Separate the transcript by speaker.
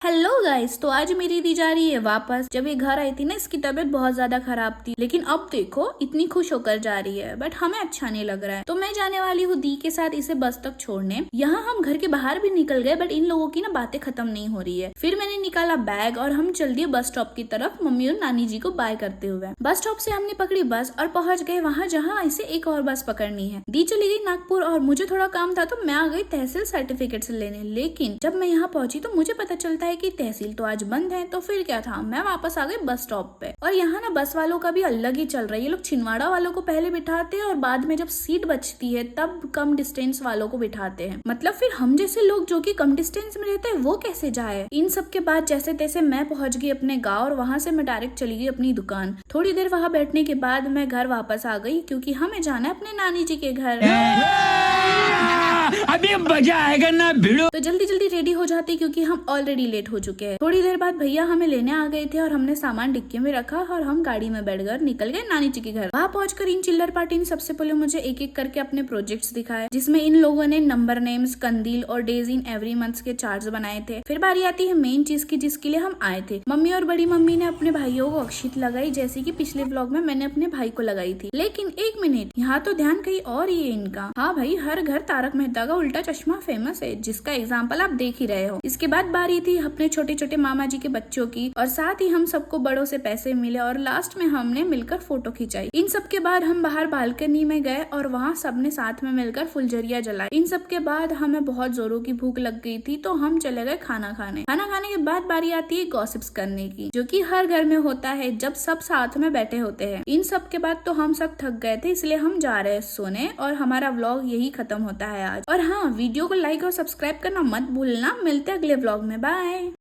Speaker 1: Hello guys, तो आज मेरी दी जा रही है वापस। जब ये घर आई थी ना, इसकी तबीयत बहुत ज्यादा खराब थी, लेकिन अब देखो इतनी खुश होकर जा रही है। बट हमें अच्छा नहीं लग रहा है, तो मैं जाने वाली हूँ दी के साथ इसे बस तक छोड़ने। यहाँ हम घर के बाहर भी निकल गए, बट इन लोगों की ना बातें खत्म नहीं हो रही है। फिर मैंने निकाला बैग और हम चल दिए बस स्टॉप की तरफ, मम्मी और नानी जी को बाय करते हुए। बस स्टॉप से हमने पकड़ी बस और पहुंच गए वहाँ जहाँ इसे एक और बस पकड़नी है। दी चली गई नागपुर और मुझे थोड़ा काम था, तो मैं आ गई तहसील सर्टिफिकेट लेने। लेकिन जब मैं यहाँ पहुंची तो मुझे पता चलता है कि तहसील तो आज बंद है। तो फिर क्या था, मैं वापस आ गई बस स्टॉप पे। और यहाँ ना बस वालों का भी अलग ही चल रहा है। ये लोग छिंदवाड़ा वालों को पहले बिठाते हैं और बाद में जब सीट बचती है तब कम डिस्टेंस वालों को बिठाते हैं। मतलब फिर हम जैसे लोग जो कि कम डिस्टेंस में रहते हैं वो कैसे जाए। इन सब के बाद जैसे तैसे मैं पहुंच गई अपने गाँव और वहाँ से मैं डायरेक्ट चली गई अपनी दुकान। थोड़ी देर वहाँ बैठने के बाद मैं घर वापस आ गई, क्योंकि हमें जाना है अपने नानी जी के घर।
Speaker 2: अभी मजा आएगा ना भिड़ो।
Speaker 1: तो जल्दी जल्दी रेडी हो जाती, क्योंकि हम ऑलरेडी लेट हो चुके हैं। थोड़ी देर बाद भैया हमें लेने आ गए थे और हमने सामान डिक्की में रखा और हम गाड़ी में बैठकर निकल गए नानी जी के घर। वहाँ पहुंचकर इन चिल्लर पार्टी ने सबसे पहले मुझे एक एक करके अपने प्रोजेक्ट्स दिखाए, जिसमें इन लोगों ने नंबर नेम्स, कंदील और डेज इन एवरी मंथ के चार्ट्स बनाए थे। फिर बारी आती है मेन चीज की, जिसके लिए हम आए थे। मम्मी और बड़ी मम्मी ने अपने भाइयों को अक्षित लगाई, जैसे की पिछले व्लॉग में मैंने अपने भाई को लगाई थी। लेकिन एक मिनट, यहाँ तो ध्यान कहीं और ही है इनका। हाँ भाई, हर घर तारक मेहता का उल्टा चश्मा फेमस है, जिसका एग्जाम्पल आप देख ही रहे हो। इसके बाद बारी थी अपने छोटे छोटे मामा जी के बच्चों की, और साथ ही हम सबको बड़ों से पैसे मिले और लास्ट में हमने मिलकर फोटो खिंचाई। इन सब के बाद हम बाहर बालकनी में गए और वहाँ सबने साथ में मिलकर फुलझरिया जलाई। इन सब के बाद हमें बहुत जोरों की भूख लग गई थी, तो हम चले गए खाना खाने। खाना खाने के बाद बारी आती है गॉसिप्स करने की, जो कि हर घर में होता है जब सब साथ में बैठे होते हैं। इन सब के बाद तो हम सब थक गए थे, इसलिए हम जा रहे हैं सोने और हमारा व्लॉग यही खत्म होता है आज। और हाँ, वीडियो को लाइक और सब्सक्राइब करना मत भूलना। मिलते हैं अगले व्लॉग में, बाय।